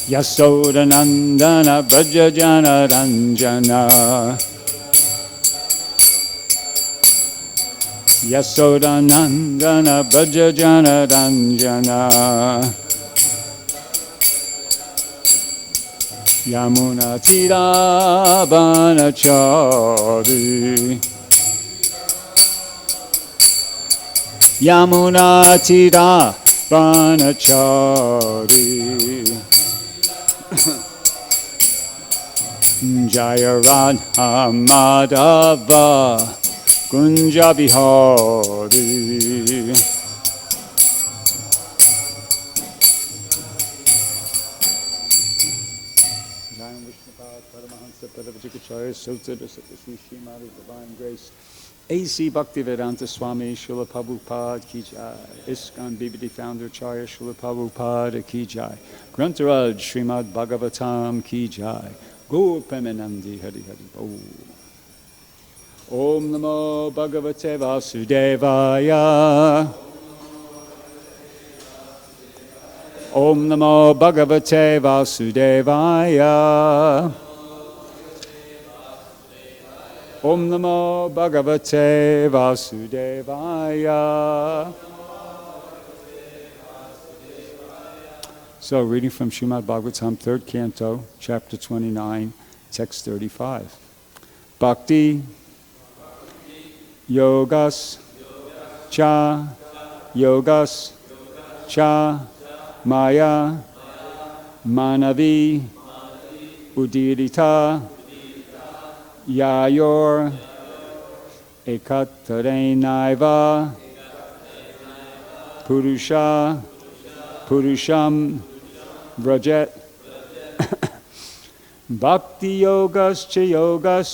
Yasodanandana Vrajajana Ranjana Yasodanandana Vrajajana Ranjana Yamuna Tiravanachari Yamuna Tiravanachari Jaya Radha Madhava Kunja Bihari Divine Grace A.C. Bhaktivedanta Swami Srila Prabhupada Ki Jai ISKCON BBD Founder Acharya Srila Prabhupada Ki Jai Grantharaj Srimad Bhagavatam Ki Jai Gaur Premanandi Hari Hari Bol Om Namo Bhagavate Vasudevaya Om Namo Bhagavate Vasudevaya Om Namo Bhagavate Vasudevaya. So, reading from Srimad Bhagavatam, 3rd Canto, Chapter 29, Text 35. Bhakti yogaś cha yogaś cha mayā mānavi udīritaḥ yayor ekatareṇaiva puruṣaṁ vrajet bhakti-yogaś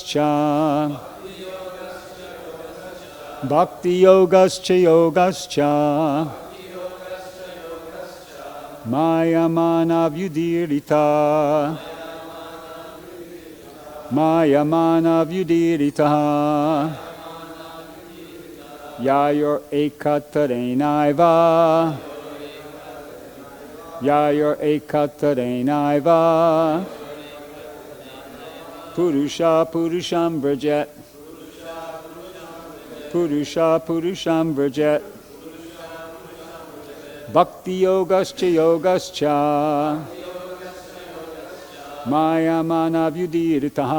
mayā mānavy udīritaḥ yayor ekatareṇaiva puruṣaṁ vrajet bhakti-yogaś mayā mānavy udīritaḥ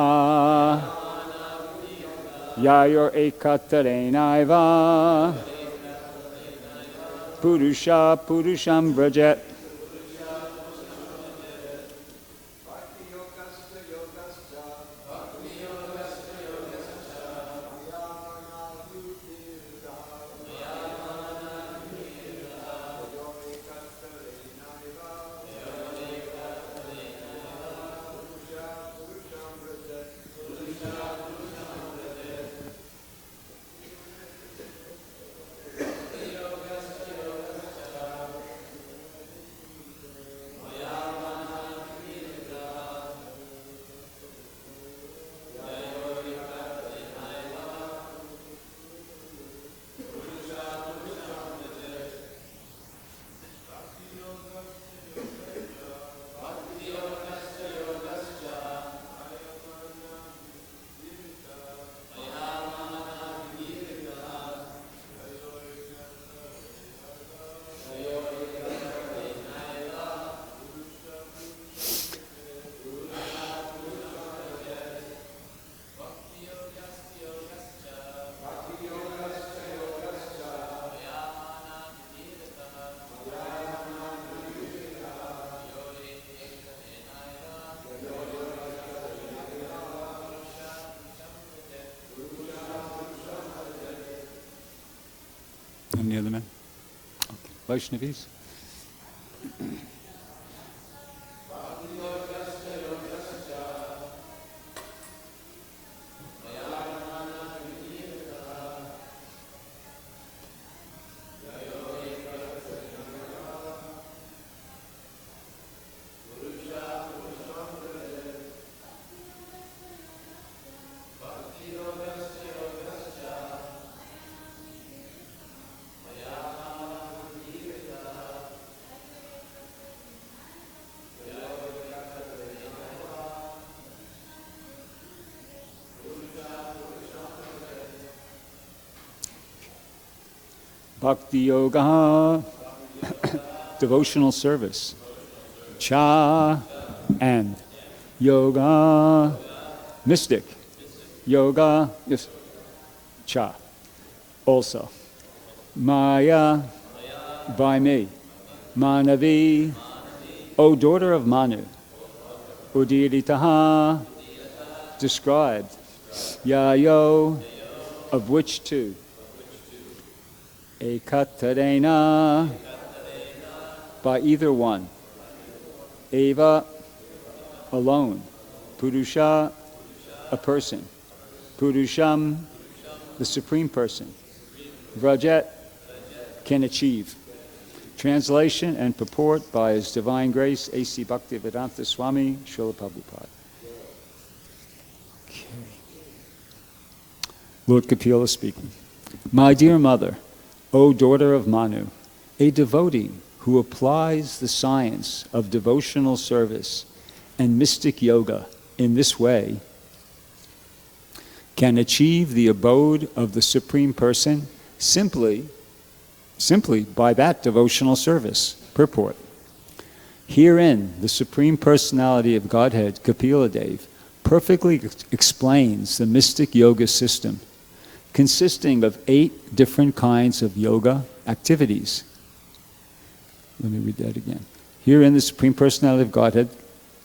yayor ekatareṇaiva puruṣaṁ vrajet. Any other men? Okay. Vaishnavis? bhakti-yoga, devotional service. Cha, and. Yoga, mystic. Yoga, yes. Cha, also. Maya, by me. Mānavi, O daughter of Manu. Udīritaḥ, described. Yayor, of which two? Ekatareṇa, by either one. Eva, alone. Puruṣaḥ, a person. Puruṣam, the supreme person. Vrajet, can achieve. Translation and purport by His Divine Grace, A.C. Bhaktivedanta Swami, Srila Prabhupada. Okay. Lord Kapila speaking. My dear mother, O daughter of Manu, a devotee who applies the science of devotional service and mystic yoga in this way can achieve the abode of the Supreme Person simply by that devotional service. Purport. Herein, the Supreme Personality of Godhead, Kapiladeva, perfectly explains the mystic yoga system, consisting of 8 different kinds of yoga activities. Let me read that again. Herein, the Supreme Personality of Godhead,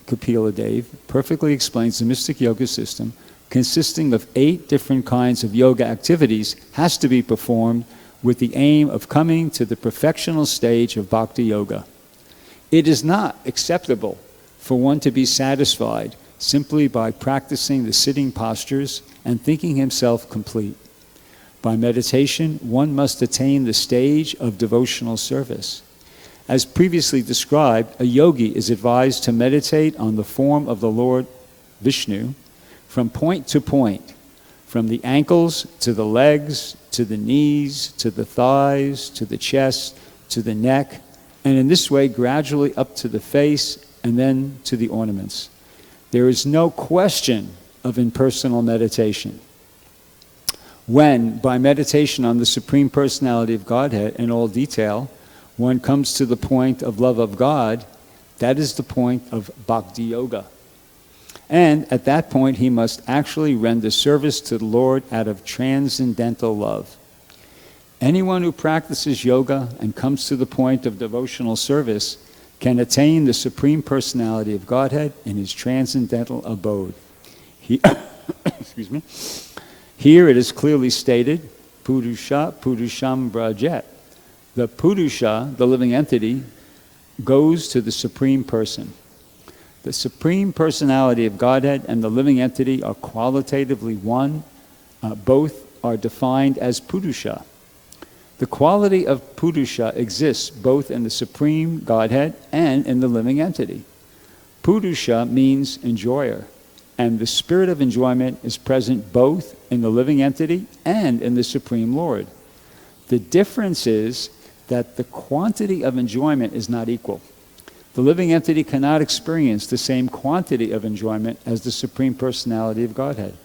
Kapiladeva, perfectly explains the mystic yoga system, consisting of 8 different kinds of yoga activities, has to be performed with the aim of coming to the perfectional stage of bhakti-yoga. It is not acceptable for one to be satisfied simply by practicing the sitting postures and thinking himself complete. By meditation, one must attain the stage of devotional service. As previously described, a yogi is advised to meditate on the form of the Lord Viṣṇu from point to point, from the ankles to the legs, to the knees, to the thighs, to the chest, to the neck, and in this way gradually up to the face and then to the ornaments. There is no question of impersonal meditation. When, by meditation on the Supreme Personality of Godhead in all detail, one comes to the point of love of God, that is the point of bhakti-yoga. And at that point, he must actually render service to the Lord out of transcendental love. Anyone who practices yoga and comes to the point of devotional service can attain the Supreme Personality of Godhead in his transcendental abode. Excuse me. Here it is clearly stated, puruṣaḥ, puruṣam, vrajet. The puruṣaḥ, the living entity, goes to the Supreme Person. The Supreme Personality of Godhead and the living entity are qualitatively one. Both are defined as puruṣaḥ. The quality of puruṣaḥ exists both in the Supreme Godhead and in the living entity. Puruṣaḥ means enjoyer, and the spirit of enjoyment is present both in the living entity and in the Supreme Lord. The difference is that the quantity of enjoyment is not equal. The living entity cannot experience the same quantity of enjoyment as the Supreme Personality of Godhead.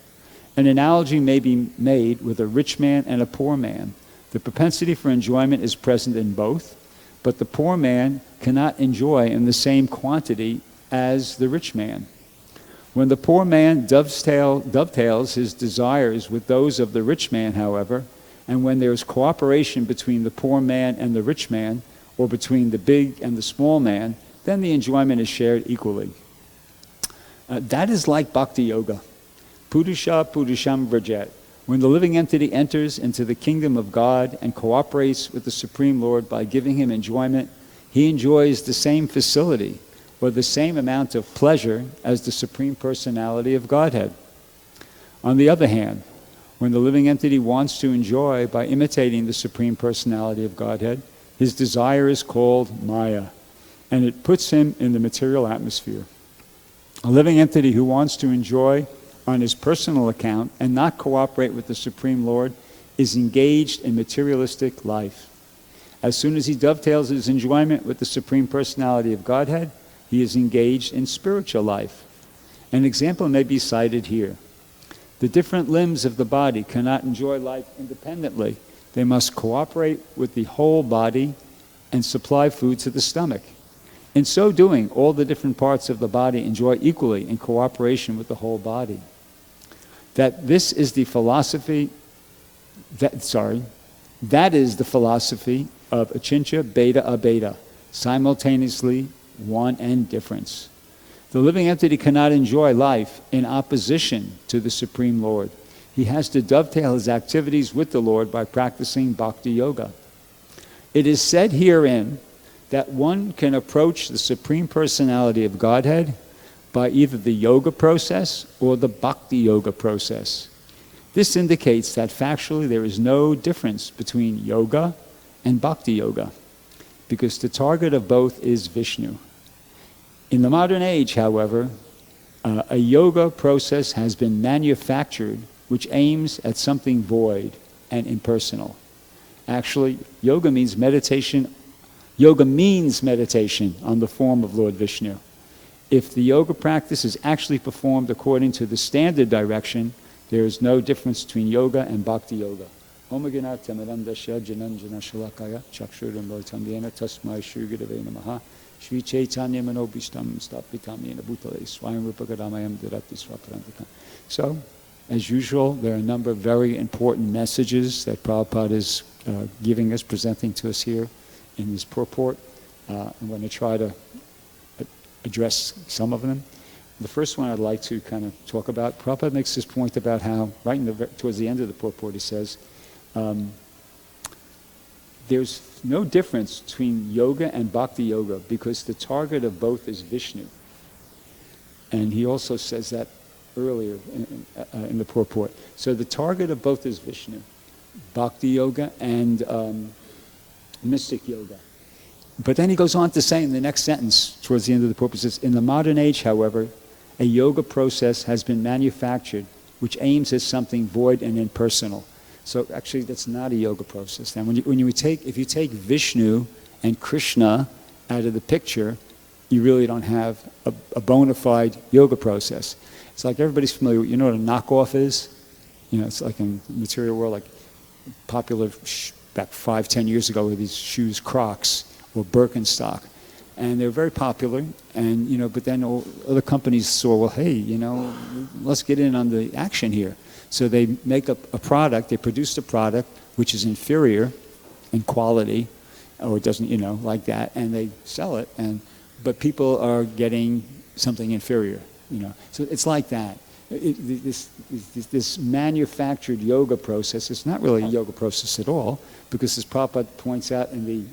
An analogy may be made with a rich man and a poor man. The propensity for enjoyment is present in both, but the poor man cannot enjoy in the same quantity as the rich man. When the poor man dovetails his desires with those of the rich man, however, and when there is cooperation between the poor man and the rich man, or between the big and the small man, then the enjoyment is shared equally. That is like bhakti-yoga. Puruṣaḥ, puruṣam, vrajet. When the living entity enters into the kingdom of God and cooperates with the Supreme Lord by giving him enjoyment, he enjoys the same facility or the same amount of pleasure as the Supreme Personality of Godhead. On the other hand, when the living entity wants to enjoy by imitating the Supreme Personality of Godhead, his desire is called mayā, and it puts him in the material atmosphere. A living entity who wants to enjoy on his personal account and not cooperate with the Supreme Lord is engaged in materialistic life. As soon as he dovetails his enjoyment with the Supreme Personality of Godhead, he is engaged in spiritual life. An example may be cited here. The different limbs of the body cannot enjoy life independently. They must cooperate with the whole body and supply food to the stomach. In so doing, all the different parts of the body enjoy equally in cooperation with the whole body. That is the philosophy of achintya beta abeda, simultaneously one and difference. The living entity cannot enjoy life in opposition to the Supreme Lord. He has to dovetail his activities with the Lord by practicing bhakti-yoga. It is said herein that one can approach the Supreme Personality of Godhead by either the yoga process or the bhakti-yoga process. This indicates that factually there is no difference between yoga and bhakti-yoga, because the target of both is Viṣṇu. In the modern age, however, a yoga process has been manufactured which aims at something void and impersonal. Actually, yoga means meditation. Yoga means meditation on the form of Lord Viṣṇu. If the yoga practice is actually performed according to the standard direction, there is no difference between yoga and bhakti-yoga. Om Ganata Marandasya Jananjana Shalakaya Chakshuram Lotamyena Tasmai Shri Gurave Namaha Shri Chaitanya Manobhishtam Stapitamyena Bhutale Swayam Rupakadamayam Dirati Swaparantika. So, as usual, there are a number of very important messages that Prabhupada is giving us, presenting to us here in this purport. I'm going to try to address some of them. The first one I'd like to kind of talk about, Prabhupada makes this point about how, towards the end of the purport, he says, there's no difference between yoga and bhakti-yoga because the target of both is Viṣṇu. And he also says that earlier in the purport. So the target of both is Viṣṇu, bhakti-yoga and mystic yoga. But then he goes on to say in the next sentence, towards the end of the purport, says, in the modern age, however, a yoga process has been manufactured which aims at something void and impersonal. So actually that's not a yoga process. Now if you take Viṣṇu and Krishna out of the picture, you really don't have a bona fide yoga process. It's like everybody's familiar with, you know what a knockoff is? You know, it's like in the material world, like popular back 5-10 years ago were these shoes, Crocs or Birkenstock. And they were very popular, and but then other companies saw, well, hey, let's get in on the action here. So they make a product, they produced a product which is inferior in quality, or it doesn't, like that, and they sell it, but people are getting something inferior, So it's like that. This manufactured yoga process, it's not really a yoga process at all, because as Prabhupada points out in the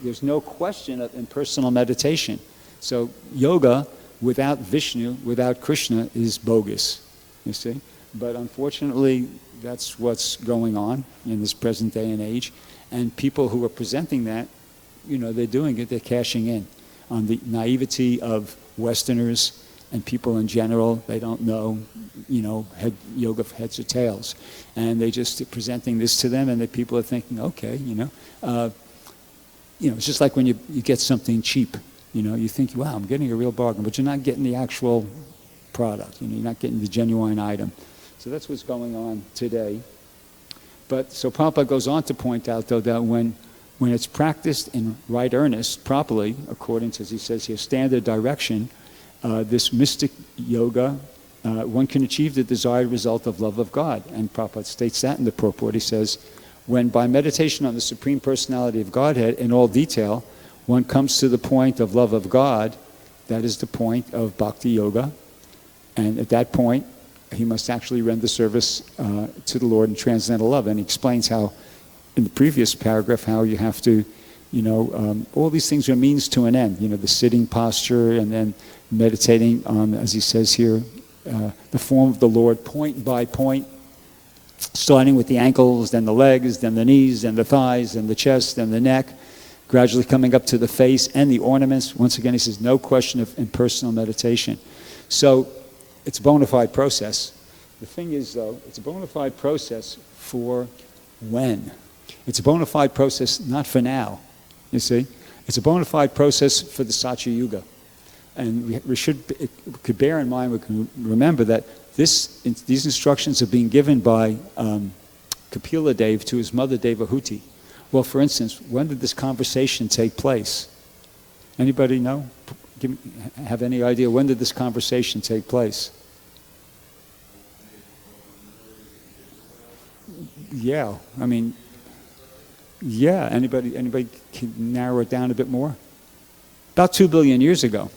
there's no question of impersonal meditation. So yoga without Viṣṇu, without Krishna, is bogus, you see. But unfortunately, that's what's going on in this present day and age. And people who are presenting that, they're doing it, they're cashing in on the naivety of Westerners and people in general. They don't know, yoga heads or tails. And they just presenting this to them, and the people are thinking, okay, it's just like when you get something cheap, you think, wow, I'm getting a real bargain, but you're not getting the actual product, you're not getting the genuine item. So that's what's going on today. But so Prabhupada goes on to point out, though, that when it's practiced in right earnest, properly, according to, as he says here, standard direction, this mystic yoga, one can achieve the desired result of love of God. And Prabhupada states that in the purport. He says, when by meditation on the Supreme Personality of Godhead in all detail, one comes to the point of love of God, that is the point of bhakti-yoga. And at that point, he must actually render service to the Lord in transcendental love. And he explains how, in the previous paragraph, how you have to, all these things are means to an end. The sitting posture, and then meditating on, as he says here, the form of the Lord, point by point, starting with the ankles, then the legs, then the knees, then the thighs, then the chest, then the neck, gradually coming up to the face and the ornaments. Once again, he says, no question of impersonal meditation. So it's a bona fide process. The thing is, though, it's a bona fide process for when? It's a bona fide process not for now, you see. It's a bona fide process for the Satya Yuga. And we could bear in mind, we can remember that these instructions are being given by Kapiladeva to his mother Devahuti. Well, for instance, when did this conversation take place? Anybody know? Have any idea when did this conversation take place? Yeah, I mean, yeah. Anybody can narrow it down a bit more? About 2 billion years ago,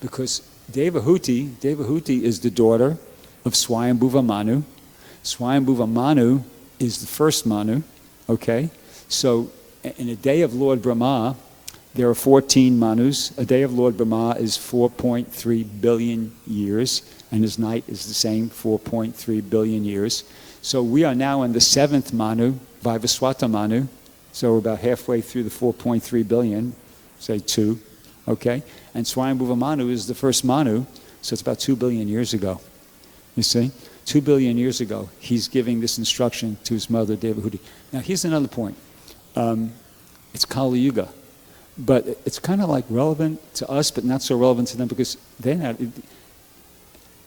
because Devahuti is the daughter of Swayambhuva Manu. Swayambhuva Manu is the first Manu. Okay, so in a day of Lord Brahma, there are 14 Manus. A day of Lord Brahma is 4.3 billion years, and his night is the same, 4.3 billion years. So we are now in the 7th Manu, Vaivaswata Manu. So we're about halfway through the 4.3 billion, say 2, okay? And Swayambhuva Manu is the first Manu, so it's about 2 billion years ago. You see? 2 billion years ago, he's giving this instruction to his mother, Devahuti. Now here's another point. It's Kali Yuga. But it's kind of like relevant to us, but not so relevant to them, because they're not... in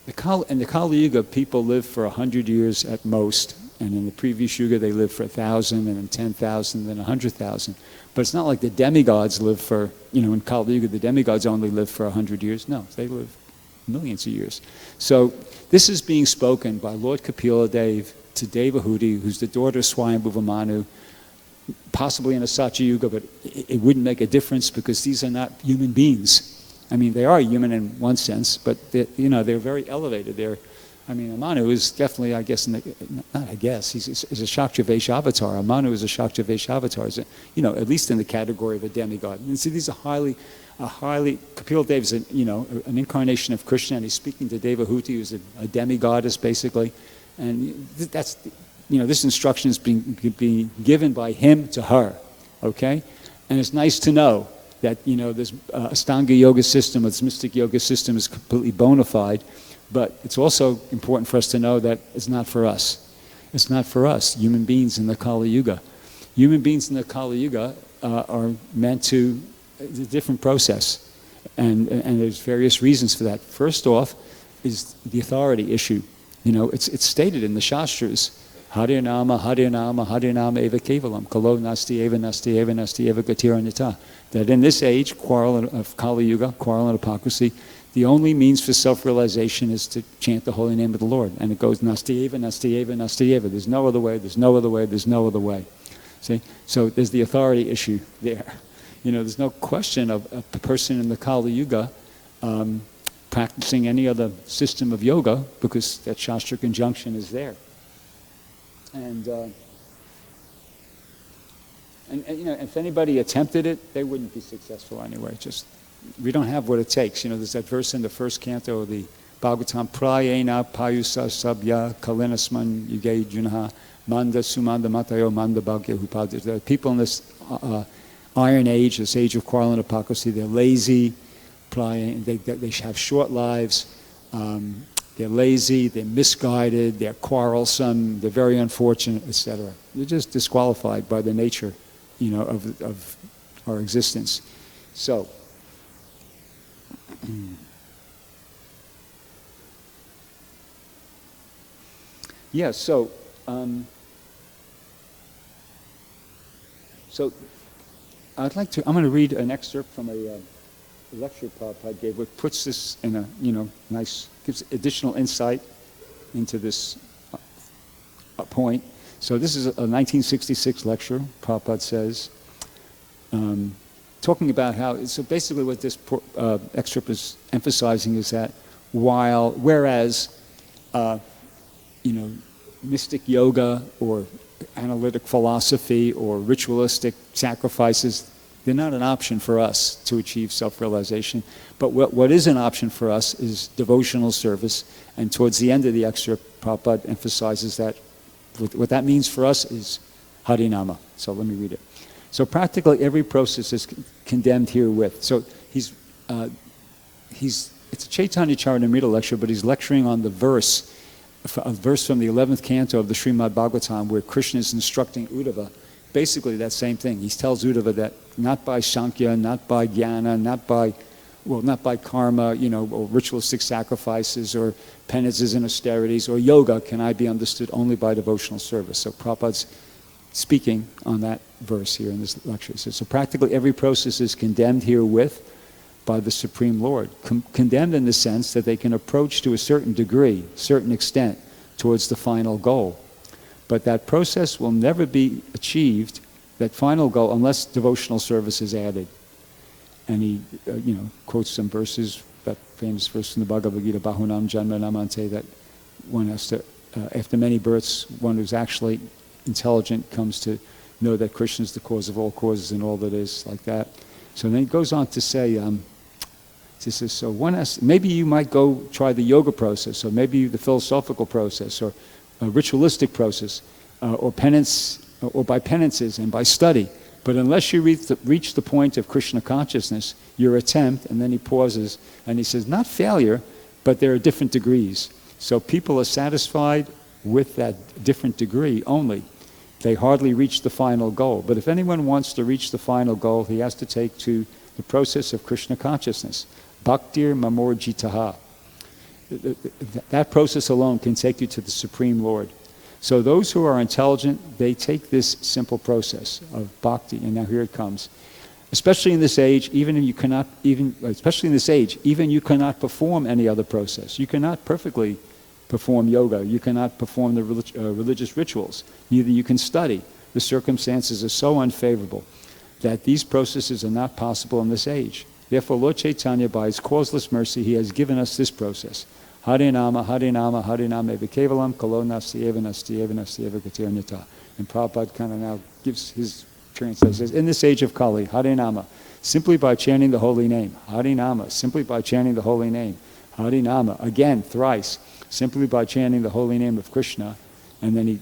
the Kali Yuga, people live for 100 years at most, and in the previous Yuga, they live for 1,000, and then 10,000, then 100,000. But it's not like the demigods live for, in Kali Yuga, the demigods only live for 100 years. No, they live millions of years. So this is being spoken by Lord Kapiladeva to Devahuti, who's the daughter of Swayambhuva Manu, possibly in a Satya Yuga, but it wouldn't make a difference because these are not human beings. I mean, they are human in one sense, but they're very elevated. Manu is definitely, I guess, he's a Shakti avatar. A Manu is a Shakti avatar, at least in the category of a demigod. And see, these are Kapiladeva is an incarnation of Krishna, and he's speaking to Devahuti, who's a demigoddess, basically. And that's, this instruction is being given by him to her, okay? And it's nice to know that, this Astanga yoga system, this mystic yoga system is completely bona fide, but it's also important for us to know that it's not for us. It's not for us, human beings in the Kali Yuga. Human beings in the Kali Yuga are meant to, it's a different process. And there's various reasons for that. First off is the authority issue. It's stated in the Shastras, Harinama, Harinama, Harinama eva kevalam, kalo nasti eva gatiranita. That in this age, quarrel of Kali Yuga, quarrel and hypocrisy, the only means for self-realization is to chant the holy name of the Lord. And it goes nasti eva, nasti eva, nasti eva. There's no other way, there's no other way, there's no other way. See? So there's the authority issue there. There's no question of a person in the Kali Yuga practicing any other system of yoga because that Shastra conjunction is there. And if anybody attempted it, they wouldn't be successful anyway. We don't have what it takes. There's that verse in the first canto of the Bhagavatam, prayena payusa sabya kalinasman yuge junaha manda sumanda matayo manda bhagya hupada. The people in this iron age, this age of quarrel and hypocrisy, they're lazy, they have short lives, they're lazy, they're misguided, they're quarrelsome, they're very unfortunate, etc. They're just disqualified by the nature, of our existence. So, yeah. So I'm going to read an excerpt from a lecture Prabhupada gave, which puts this in a, nice, gives additional insight into this point. So this is a 1966 lecture, Prabhupada says, talking about how, so basically what this excerpt is emphasizing is that whereas, mystic yoga or analytic philosophy or ritualistic sacrifices, they're not an option for us to achieve self-realization. But what is an option for us is devotional service. And towards the end of the excerpt, Prabhupada emphasizes that what that means for us is Harinama. So let me read it. So practically every process is condemned herewith. So it's a Chaitanya Charitamrita lecture, but he's lecturing on a verse from the 11th canto of the Srimad Bhagavatam, where Krishna is instructing Uddhava basically that same thing. He tells Uddhava that not by Sankhya, not by Jnana, not by well, not by karma, or ritualistic sacrifices or penances and austerities, or yoga can I be understood only by devotional service. So Prabhupada's speaking on that verse here in this lecture. So practically every process is condemned herewith by the Supreme Lord. Condemned in the sense that they can approach to a certain degree, certain extent, towards the final goal. But that process will never be achieved, that final goal, unless devotional service is added. And he, quotes some verses, that famous verse in the Bhagavad Gita, Bahunam Janmanam Ante, that one has to, after many births, one who's actually intelligent comes to know that Krishna is the cause of all causes and all that is, like that. So then he goes on to say, so one has, maybe you might go try the yoga process, or maybe the philosophical process, or a ritualistic process, or penance, or by penances and by study. But unless you reach the point of Krishna consciousness, your attempt, and then he pauses, and he says, not failure, but there are different degrees. So people are satisfied with that different degree only. They hardly reach the final goal. But if anyone wants to reach the final goal, he has to take to the process of Krishna consciousness. Bhaktir mamorjitaha. That process alone can take you to the Supreme Lord. So those who are intelligent, they take this simple process of bhakti, and now here it comes. Especially in this age, even you cannot perform any other process. You cannot perfectly perform yoga. You cannot perform the religious rituals. Neither you can study. The circumstances are so unfavorable that these processes are not possible in this age. Therefore, Lord Chaitanya, by his causeless mercy, he has given us this process. Harinama, Harinama, Harinama eva kevalam, kalo nastyeva, nastyeva, nastyeva katirnyata. And Prabhupada kind of now gives his translation. Says, in this age of Kali, Harinama, simply by chanting the holy name. Harinama, simply by chanting the holy name. Harinama, again, thrice, simply by chanting the holy name of Krishna. And then he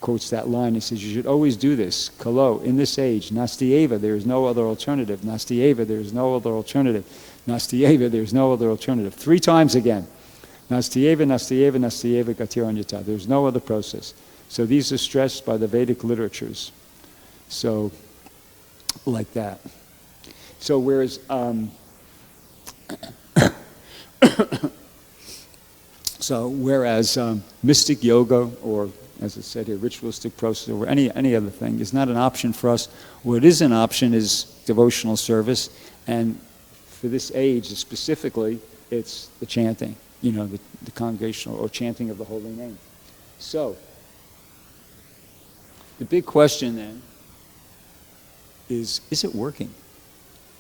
quotes that line. He says, you should always do this. Kalo, in this age, nastyeva, there is no other alternative. Nastyeva, there is no other alternative. Nastyeva, there is no other alternative. 3 times again. Nastyeva, nastyeva, nastyeva katirnyata. There's no other process. So these are stressed by the Vedic literatures. So, like that. So whereas, mystic yoga, or as I said here, ritualistic process, or any other thing, is not an option for us. What is an option is devotional service, and for this age specifically, it's the chanting. The congregational or chanting of the holy name. So, the big question then is it working?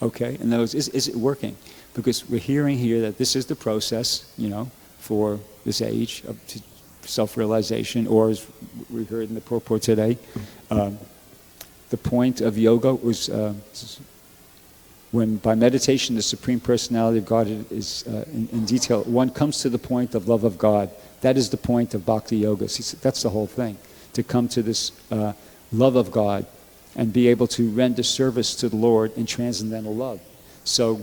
Okay, in other words, is it working? Because we're hearing here that this is the process, for this age of self-realization, or as we heard in the purport today, the point of yoga was when by meditation the Supreme Personality of Godhead is in detail, one comes to the point of love of God. That is the point of bhakti-yogaś. That's the whole thing, to come to this love of God and be able to render service to the Lord in transcendental love. So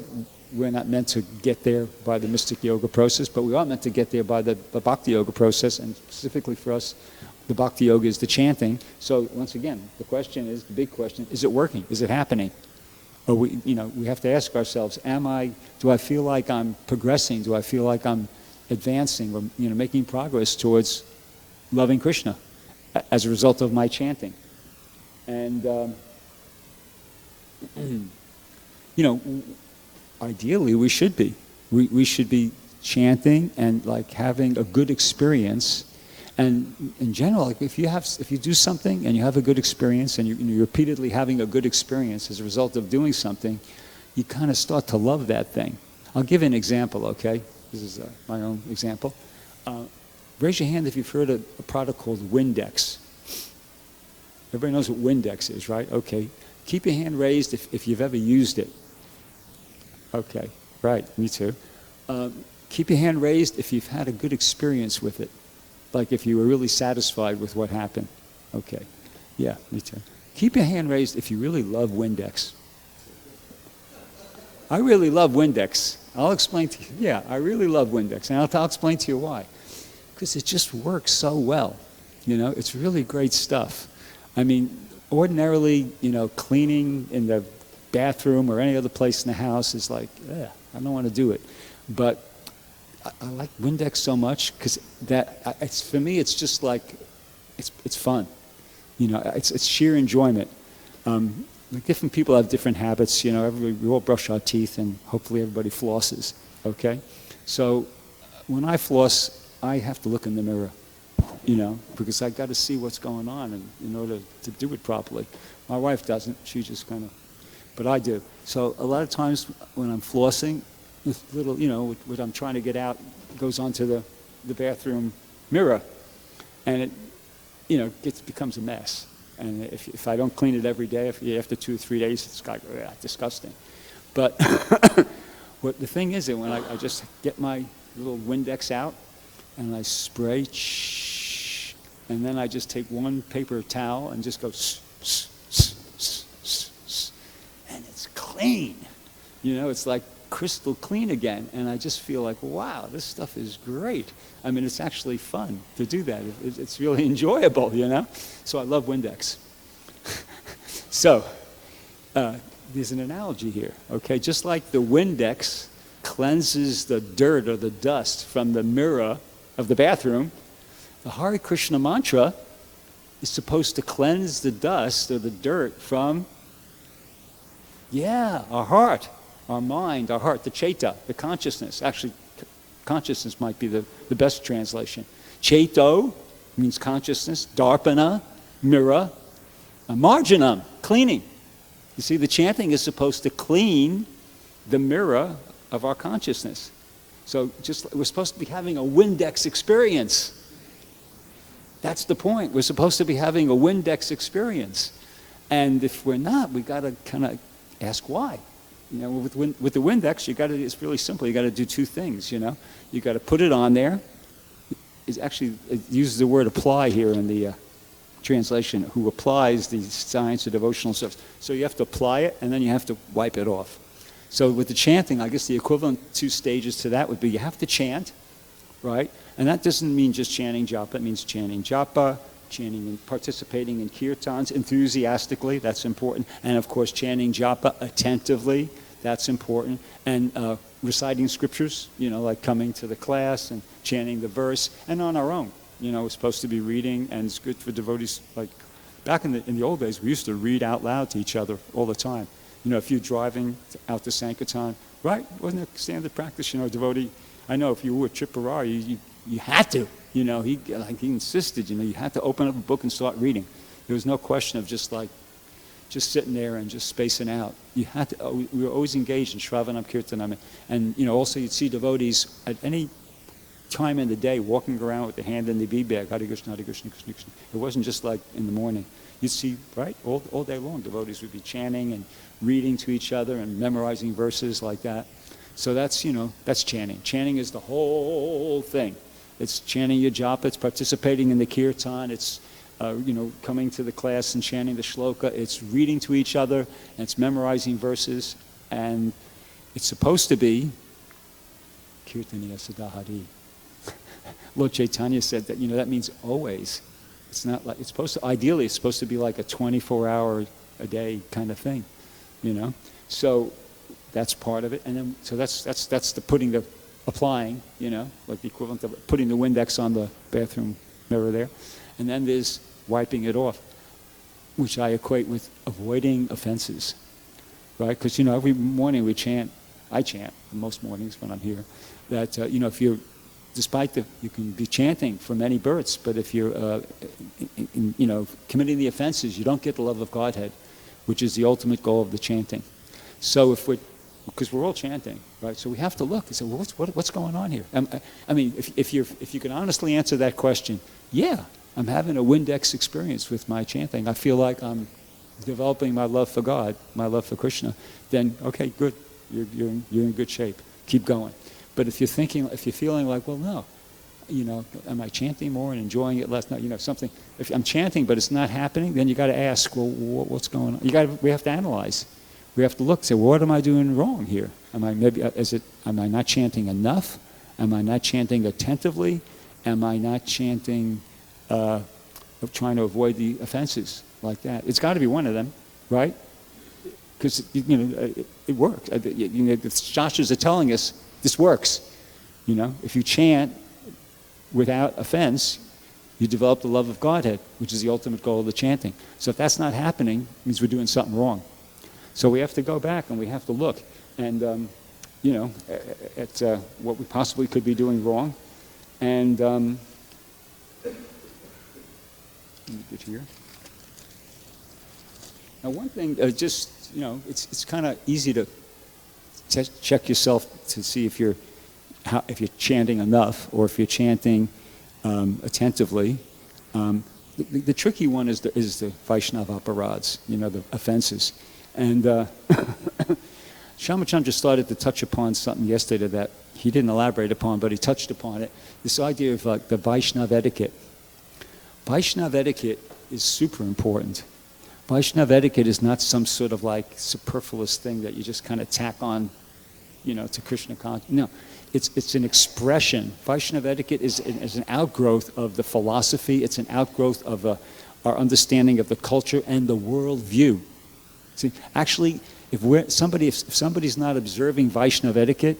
we're not meant to get there by the mystic yoga process, but we are meant to get there by the bhakti-yoga process, and specifically for us, the bhakti-yoga is the chanting. So once again, the big question, is it working? Is it happening? Or we have to ask ourselves, do I feel like I'm progressing? Do I feel like I'm advancing or, making progress towards loving Krishna as a result of my chanting? And, ideally we should be. We should be chanting and like having a good experience. And in general, like if you do something and you have a good experience, and you're repeatedly having a good experience as a result of doing something, you kind of start to love that thing. I'll give you an example, okay? This is my own example. Raise your hand if you've heard of a product called Windex. Everybody knows what Windex is, right? Okay. Keep your hand raised if you've ever used it. Okay, right, me too. Keep your hand raised if you've had a good experience with it. Like if you were really satisfied with what happened. Okay, yeah, me too. Keep your hand raised if you really love Windex. I really love Windex. I'll explain to you. Yeah, I really love Windex, and I'll explain to you why. Because it just works so well. It's really great stuff. I mean, ordinarily, cleaning in the bathroom or any other place in the house is like, I don't want to do it. But I like Windex so much because it's for me. It's just like it's fun, It's sheer enjoyment. Like different people have different habits. We all brush our teeth, and hopefully everybody flosses. Okay, so when I floss, I have to look in the mirror, because I got to see what's going on, and in order to do it properly. My wife doesn't. She just kind of, but I do. So a lot of times when I'm flossing, this little, what I'm trying to get out goes onto the bathroom mirror, and it becomes a mess. And if I don't clean it every day, after 2 or 3 days, it's like disgusting. But the thing is that when I just get my little Windex out and I spray, and then I just take one paper towel and just go, and it's clean. It's like crystal clean again, and I just feel like, wow, this stuff is great. I mean, it's actually fun to do that. It's really enjoyable, So I love Windex. So there's an analogy here, okay? Just like the Windex cleanses the dirt or the dust from the mirror of the bathroom, the Hare Krishna mantra is supposed to cleanse the dust or the dirt from, our heart. Our mind, our heart, the chaita, the consciousness. Actually, consciousness might be the best translation. Chaito means consciousness. Darpana, mirror. Marjanam, cleaning. You see, the chanting is supposed to clean the mirror of our consciousness. So we're supposed to be having a Windex experience. That's the point. We're supposed to be having a Windex experience. And if we're not, we got to kind of ask why. With the Windex, it's really simple. You got to do 2 things, You got to put it on there. It uses the word apply here in the translation, who applies the science of devotional stuff. So you have to apply it, and then you have to wipe it off. So with the chanting, I guess the equivalent 2 stages to that would be you have to chant, right? And that doesn't mean just chanting japa. It means chanting japa, chanting and participating in kirtans enthusiastically, that's important. And of course, chanting japa attentively, that's important. And reciting scriptures, like coming to the class and chanting the verse, and on our own. We're supposed to be reading, and it's good for devotees. Like back in the old days, we used to read out loud to each other all the time. If you're driving out to Sankirtan, right? Wasn't it standard practice? Devotee. I know if you were Tripurari, you had to. He insisted, you had to open up a book and start reading. There was no question of just sitting there and just spacing out. You had to, we were always engaged in Shravanam Kirtanam. And, also you'd see devotees at any time in the day walking around with their hand in the bead bag, Hare Krishna, Hare Krishna, Krishna Krishna. It wasn't just like in the morning. You'd see, right, all day long, devotees would be chanting and reading to each other and memorizing verses like that. So that's, that's chanting. Chanting is the whole thing. It's chanting your japa, it's participating in the kirtan, it's coming to the class and chanting the shloka, it's reading to each other, and it's memorizing verses, and it's supposed to be kirtaniya sadahari. Lord Chaitanya said that, that means always. It's not like, ideally it's supposed to be like a 24-hour a day kind of thing, So that's part of it, and then, so that's the applying, like the equivalent of putting the Windex on the bathroom mirror there. And then there's wiping it off, which I equate with avoiding offenses, right? Because, every morning I chant most mornings when I'm here, that, if you're, you can be chanting for many births, but if you're, committing the offenses, you don't get the love of Godhead, which is the ultimate goal of the chanting. So because we're all chanting, right? So we have to look and say, well, what's going on here? I mean, if you can honestly answer that question, I'm having a Windex experience with my chanting. I feel like I'm developing my love for God, my love for Krishna. Then, okay, good. You're in good shape. Keep going. But if you're feeling like, well, no, am I chanting more and enjoying it less? No, something. If I'm chanting but it's not happening, then you got to ask, well, what's going on? We have to analyze. We have to look, say, what am I doing wrong here? Am I not chanting enough? Am I not chanting attentively? Am I not chanting, trying to avoid the offenses like that? It's got to be one of them, right? because it works. The shastras are telling us this works. If you chant without offense, you develop the love of Godhead, which is the ultimate goal of the chanting. So if that's not happening, it means we're doing something wrong. So we have to go back and we have to look and at what we possibly could be doing wrong. And let me get here. Now, one thing, it's kind of easy to check yourself to see if you're chanting enough or if you're chanting attentively. The tricky one is the Vaishnava aparads, the offenses. And Shamachandra started to touch upon something yesterday that he didn't elaborate upon, but he touched upon it. This idea of like the Vaishnava etiquette. Vaishnava etiquette is super important. Vaishnava etiquette is not some sort of like superfluous thing that you just kind of tack on, to Krishna consciousness. No, it's an expression. Vaishnava etiquette is an outgrowth of the philosophy. It's an outgrowth of our understanding of the culture and the world view. See, actually, if somebody's not observing Vaishnava etiquette,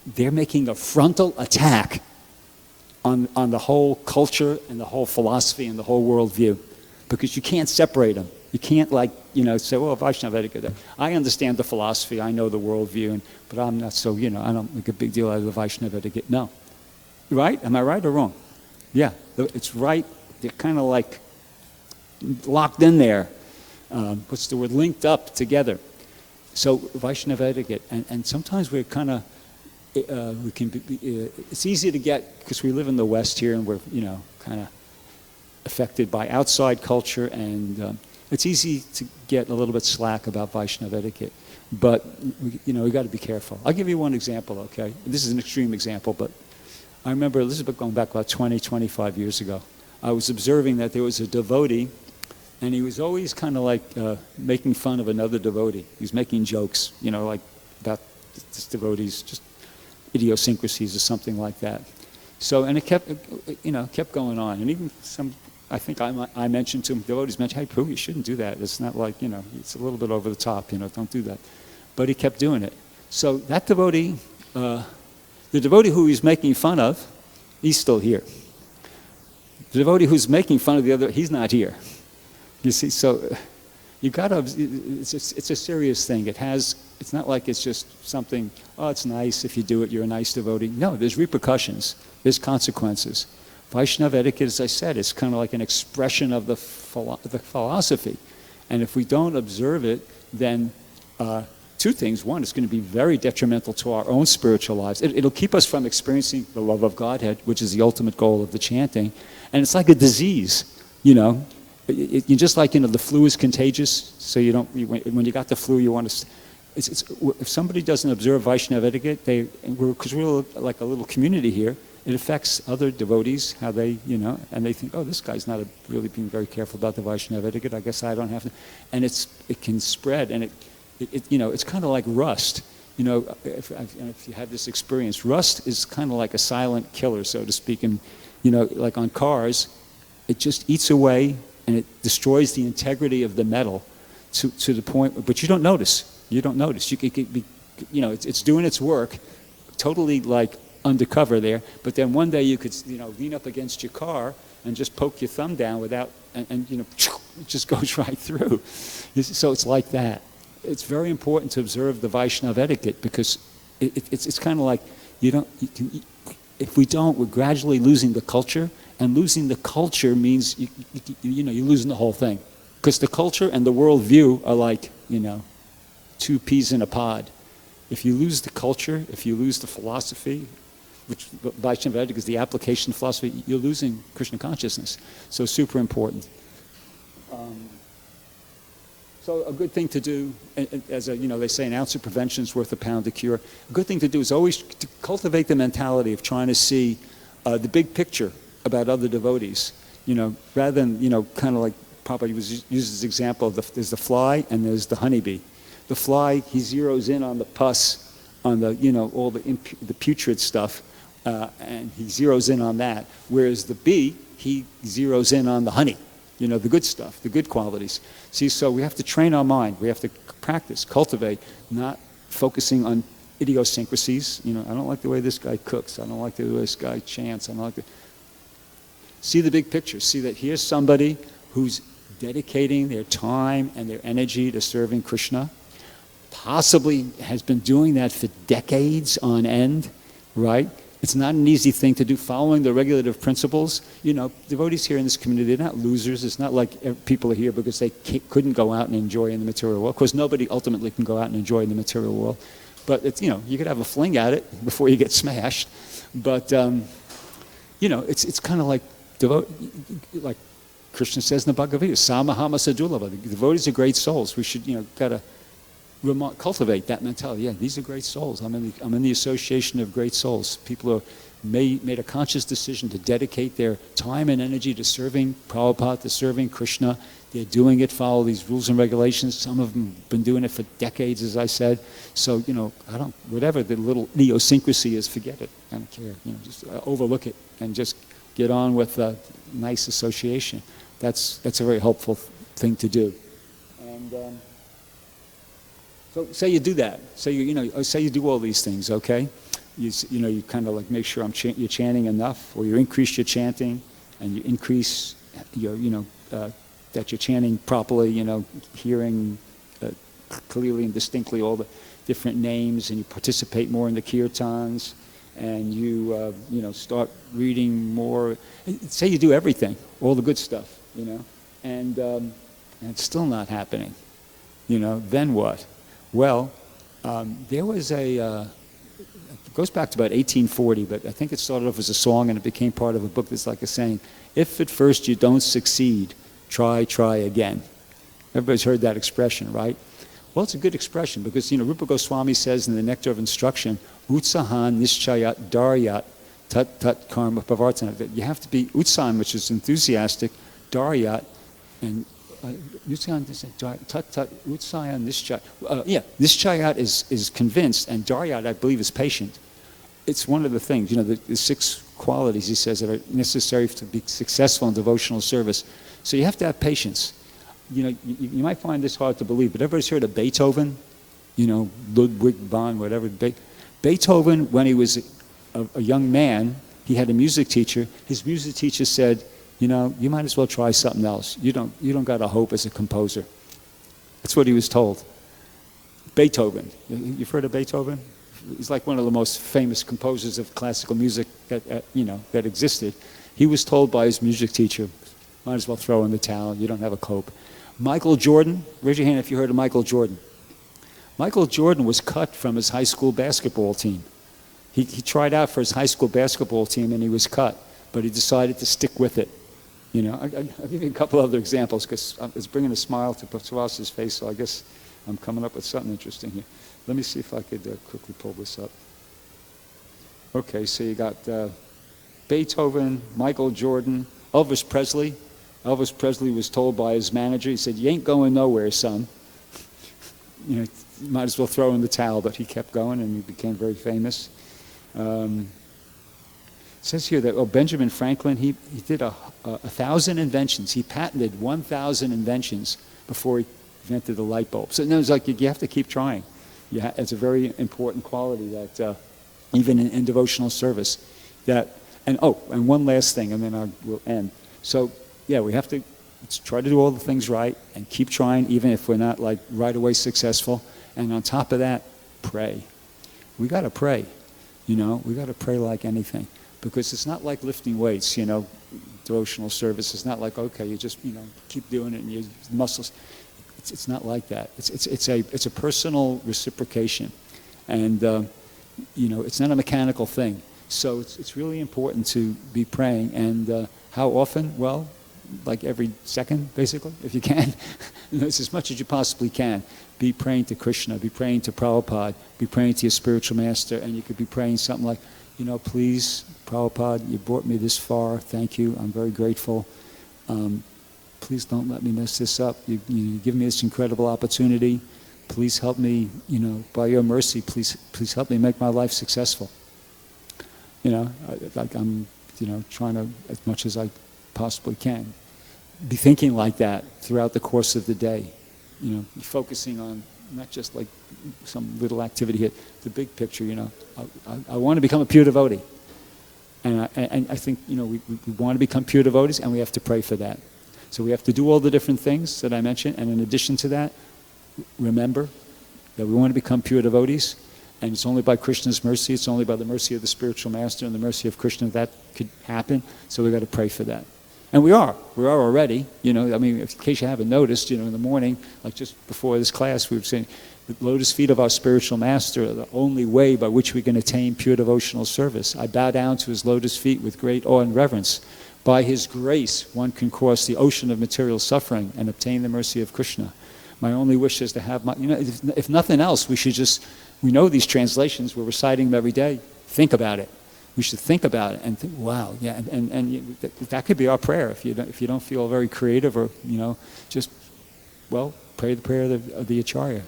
they're making a frontal attack on the whole culture and the whole philosophy and the whole world view, because you can't separate them. You can't say, well, Vaishnava etiquette. I understand the philosophy, I know the world view, but I'm not so, I don't make a big deal out of the Vaishnava etiquette. No. Right? Am I right or wrong? Yeah, it's right. They're kind of like locked in there. What's the word? Linked up together. So Vaishnava etiquette, and sometimes we're kind of, it's easy to get, because we live in the West here and we're, kind of affected by outside culture, and it's easy to get a little bit slack about Vaishnava etiquette. But, we got to be careful. I'll give you one example, okay? This is an extreme example, but I remember, this is going back about 20, 25 years ago. I was observing that there was a devotee, and he was always kind of like making fun of another devotee. He was making jokes, like about this devotee's just idiosyncrasies or something like that. So, and it kept going on. And even I think I mentioned to him, devotees mentioned, hey, Prabhu, you shouldn't do that. It's not like, it's a little bit over the top, don't do that. But he kept doing it. So that devotee, the devotee who he's making fun of, he's still here. The devotee who's making fun of the other, he's not here. You see, so you got to, it's a serious thing. It's not like it's just something, oh, it's nice if you do it, you're a nice devotee. No, there's repercussions, there's consequences. Vaishnava etiquette, as I said, is kind of like an expression of the philosophy. And if we don't observe it, then two things. One, it's going to be very detrimental to our own spiritual lives. It'll keep us from experiencing the love of Godhead, which is the ultimate goal of the chanting. And it's like a disease, You just like, the flu is contagious, so when you got the flu, you want to, if somebody doesn't observe Vaishnava etiquette, because we're like a little community here, it affects other devotees, how they, and they think, oh, this guy's not really being very careful about the Vaishnava etiquette, I guess I don't have to, and it can spread, and it's kind of like rust. If you have this experience, rust is kind of like a silent killer, so to speak, and, like on cars, it just eats away, and it destroys the integrity of the metal to the point, but you don't notice. You don't notice. It's doing its work, totally like undercover there, but then one day you could, lean up against your car and just poke your thumb down without, and it just goes right through. So it's like that. It's very important to observe the Vaishnava etiquette, because it's kind of like, if we don't, we're gradually losing the culture. And losing the culture means, you're losing the whole thing. Because the culture and the world view are like, two peas in a pod. If you lose the culture, if you lose the philosophy, which Vaishnava etiquette is the application philosophy, you're losing Krishna consciousness. So super important. So a good thing to do, as they say, an ounce of prevention is worth a pound of cure. A good thing to do is always to cultivate the mentality of trying to see the big picture about other devotees, rather than, kind of like Prabhupada uses this example of there's the fly and there's the honeybee. The fly, he zeroes in on the pus, on the, all the putrid stuff, and he zeroes in on that. Whereas the bee, he zeroes in on the honey. the good stuff, the good qualities. See, so we have to train our mind. We have to practice, cultivate, not focusing on idiosyncrasies. I don't like the way this guy cooks. I don't like the way this guy chants. I don't like the... See the big picture. See that here's somebody who's dedicating their time and their energy to serving Krishna, possibly has been doing that for decades on end, right? It's not an easy thing to do, following the regulative principles. Devotees here in this community, they're not losers. It's not like people are here because they couldn't go out and enjoy in the material world. Of course, nobody ultimately can go out and enjoy in the material world. But it's, you could have a fling at it before you get smashed. But, it's kind of like Krishna says in the Bhagavad Gita, Samahama Sadulava. The devotees are great souls. We should, gotta cultivate that mentality. Yeah, these are great souls. I'm in the association of great souls. People are made a conscious decision to dedicate their time and energy to serving Prabhupada, to serving Krishna. They're doing it, follow these rules and regulations. Some of them have been doing it for decades, as I said. So, whatever the little idiosyncrasy is, forget it. I don't care. Just overlook it and just get on with a nice association. That's a very helpful thing to do. And so say you do that. Say you do all these things, okay? You kind of like make sure you're chanting enough, or you increase your chanting, and you increase your that you're chanting properly. Hearing clearly and distinctly all the different names, and you participate more in the kirtans, and you start reading more. Say you do everything, all the good stuff, and it's still not happening. Then what? Well, there was it goes back to about 1840, but I think it started off as a song and it became part of a book that's like a saying, if at first you don't succeed, try again. Everybody's heard that expression, right? Well, it's a good expression because, Rupa Goswami says in the Nectar of Instruction, utsahan nischayat daryat tat karma pavartana, that you have to be utsahan, which is enthusiastic, daryat, and nischayat is convinced, and daryat, I believe, is patient. It's one of the things, the 6 qualities, he says, that are necessary to be successful in devotional service. So you have to have patience. You might find this hard to believe, but everybody's heard of Beethoven? Ludwig van, whatever. Beethoven, when he was a young man, he had a music teacher. His music teacher said, you might as well try something else. You don't got a hope as a composer. That's what he was told. Beethoven. You've heard of Beethoven? He's like one of the most famous composers of classical music that existed. He was told by his music teacher, might as well throw in the towel. You don't have a hope. Michael Jordan. Raise your hand if you heard of Michael Jordan. Michael Jordan was cut from his high school basketball team. He tried out for his high school basketball team and he was cut, but he decided to stick with it. I'll give you a couple other examples because it's bringing a smile to Prasvas's face, so I guess I'm coming up with something interesting here. Let me see if I could quickly pull this up. Okay, so you got Beethoven, Michael Jordan, Elvis Presley. Elvis Presley was told by his manager, he said, you ain't going nowhere, son. You might as well throw in the towel, but he kept going and he became very famous. It says here that Benjamin Franklin, he did 1,000 inventions. He patented 1,000 inventions before he invented the light bulb. So it's like you have to keep trying. It's a very important quality that even in devotional service. And one last thing, and then we'll end. So we have to try to do all the things right and keep trying, even if we're not like right away successful. And on top of that, pray. We got to pray. We got to pray like anything. Because it's not like lifting weights, devotional service. It's not like, okay, you just, keep doing it and your muscles. It's not like that. It's a personal reciprocation. And, it's not a mechanical thing. So it's really important to be praying. And how often? Well, like every second, basically, if you can. It's as much as you possibly can. Be praying to Krishna, be praying to Prabhupada, be praying to your spiritual master, and you could be praying something like, please, Prabhupada, you brought me this far. Thank you. I'm very grateful. Please don't let me mess this up. You give me this incredible opportunity. Please help me, by your mercy, please help me make my life successful. I'm, trying to, as much as I possibly can. be thinking like that throughout the course of the day. Focusing on not just like some little activity here, the big picture. I want to become a pure devotee, and I think we want to become pure devotees, and we have to pray for that. So we have to do all the different things that I mentioned, and in addition to that, remember that we want to become pure devotees, and it's only by Krishna's mercy, it's only by the mercy of the spiritual master and the mercy of Krishna that could happen. So we've got to pray for that. And we are already, in case you haven't noticed, in the morning, like just before this class, we were saying, the lotus feet of our spiritual master are the only way by which we can attain pure devotional service. I bow down to his lotus feet with great awe and reverence. By his grace, one can cross the ocean of material suffering and obtain the mercy of Krishna. My only wish is to have if nothing else, we know these translations, we're reciting them every day. Think about it. We should think about it and think, wow, yeah, and that could be our prayer. If you don't feel very creative, or just pray the prayer of the Acharya.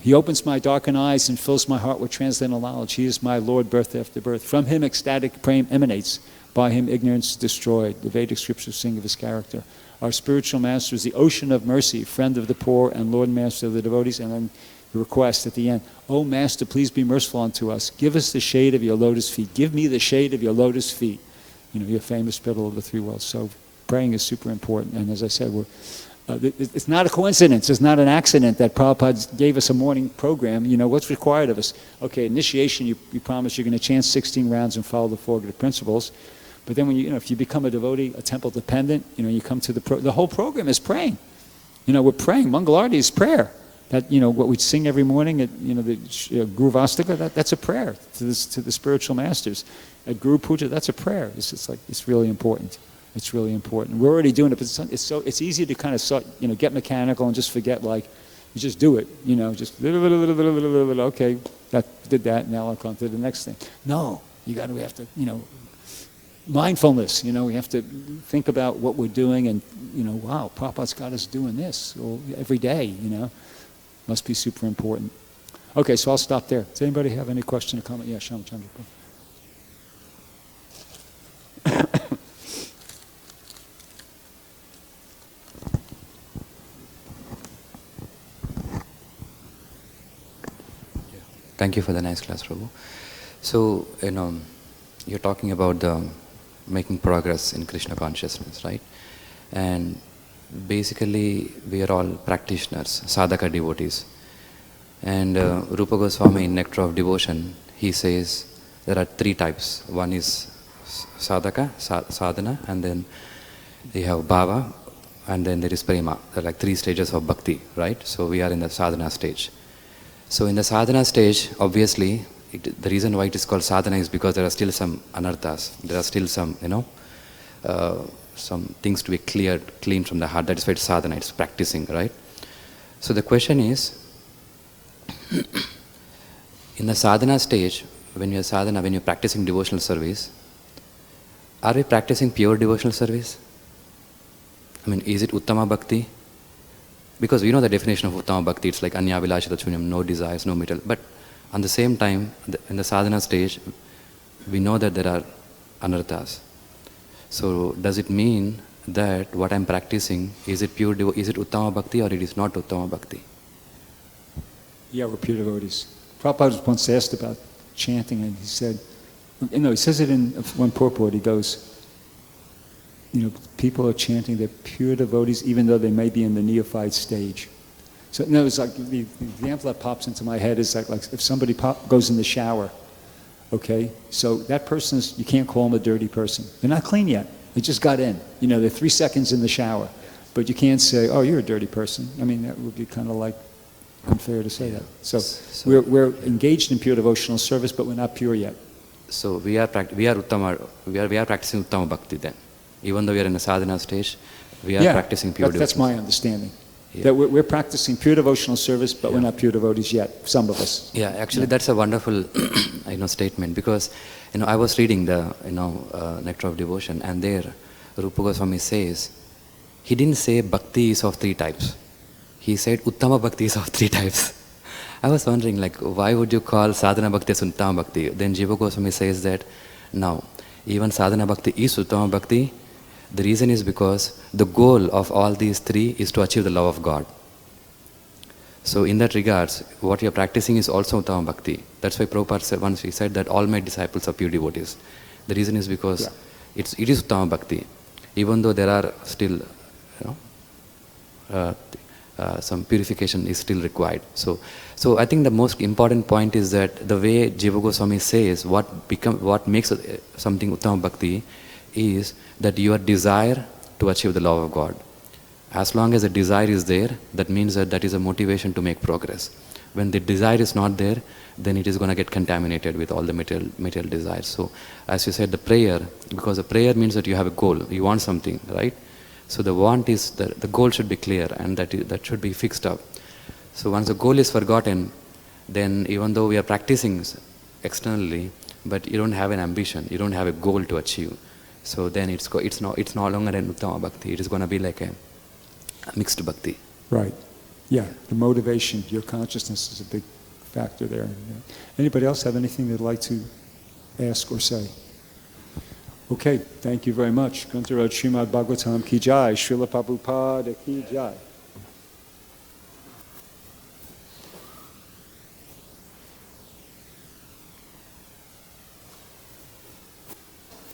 He opens my darkened eyes and fills my heart with transcendental knowledge. He is my Lord, birth after birth. From him ecstatic prema emanates. By him ignorance destroyed. The Vedic scriptures sing of his character. Our spiritual master is the ocean of mercy, friend of the poor and Lord Master of the devotees. And then the request at the end, "O Master, please be merciful unto us. Give us the shade of your lotus feet. Give me the shade of your lotus feet." Your famous spittle of the three worlds. So praying is super important. And as I said, it's not a coincidence. It's not an accident that Prabhupada gave us a morning program. What's required of us? Okay, initiation, you promise you're going to chant 16 rounds and follow the four good principles. But then when if you become a devotee, a temple dependent, you come to the whole program is praying. We're praying. Mangalarti is prayer. That what we sing every morning at the Guru Vastika, that's a prayer to the spiritual masters. At Guru Puja, that's a prayer. It's really important. It's really important. We're already doing it, but it's easy to kind of get mechanical and just forget. Like you just do it. Just okay, did that. Now I'll come to the next thing. No, we have to mindfulness. We have to think about what we're doing, and wow, Prabhupada's got us doing this every day. Must be super important. Okay, so I'll stop there. Does anybody have any question or comment? Yeah, Shama Chandra. Thank you for the nice class, Prabhu. So, you're talking about making progress in Krishna consciousness, right? And basically, we are all practitioners, sadhaka devotees. And Rupa Goswami in Nectar of Devotion, he says there are three types. One is sadhaka, sadhana, and then you have bhava, and then there is prema. There are like three stages of bhakti, right? So we are in the sadhana stage. So in the sadhana stage, obviously, the reason why it is called sadhana is because there are still some anarthas. There are still some, some things to be cleaned from the heart. That is why it's sadhana, it's practicing, right? So the question is, in the sadhana stage, when you're practicing devotional service, are we practicing pure devotional service? Is it uttama bhakti? Because we know the definition of uttama bhakti, it's like anya vilashita shunyam, no desires, no material. But at the same time, in the sadhana stage, we know that there are anarthas. So does it mean that what I'm practicing, is it uttama bhakti or it is not uttama bhakti? Yeah, we're pure devotees. Prabhupada was once asked about chanting, and he said, he says it in one purport, he goes, people are chanting, they're pure devotees even though they may be in the neophyte stage. So it's like the example that pops into my head is like if somebody goes in the shower, okay, so that person you can't call them a dirty person. They're not clean yet. They just got in. They're 3 seconds in the shower. But you can't say, oh, you're a dirty person. That would be kind of like unfair to say that. So we're engaged in pure devotional service, but we're not pure yet. So we are practicing uttama bhakti then. Even though we are in a sadhana stage, we are practicing pure devotion. That's my understanding. Yeah. That we're practicing pure devotional service, but we're not pure devotees yet, some of us. Yeah, actually that's a wonderful statement, because I was reading the Nectar of Devotion, and there Rupa Goswami says, he didn't say bhakti is of 3 types. He said uttama bhakti is of 3 types. I was wondering, why would you call sadhana bhakti as uttama bhakti? Then Jiva Goswami says that, now, even sadhana bhakti is uttama bhakti, The reason is because the goal of all these three is to achieve the love of God. So in that regards, what you are practicing is also Uttama Bhakti. That's why Prabhupada said, once he said that all my disciples are pure devotees. The reason is because it is Uttama Bhakti. Even though there are still, some purification is still required. So I think the most important point is that the way Jiva Goswami says what makes something Uttama Bhakti is that your desire to achieve the love of God. As long as the desire is there, that means that is a motivation to make progress. When the desire is not there, then it is going to get contaminated with all the material desires. So, as you said, the prayer, because the prayer means that you have a goal, you want something, right? So the want is, the goal should be clear and that should be fixed up. So once the goal is forgotten, then even though we are practicing externally, but you don't have an ambition, you don't have a goal to achieve. So then it's no longer an Uttama Bhakti, it is going to be like a mixed Bhakti. Right. Yeah, the motivation, your consciousness is a big factor there. Yeah. Anybody else have anything they'd like to ask or say? Okay, thank you very much. Grantharaj Srimad Bhagavatam ki jai, Srila Prabhupada ki jai.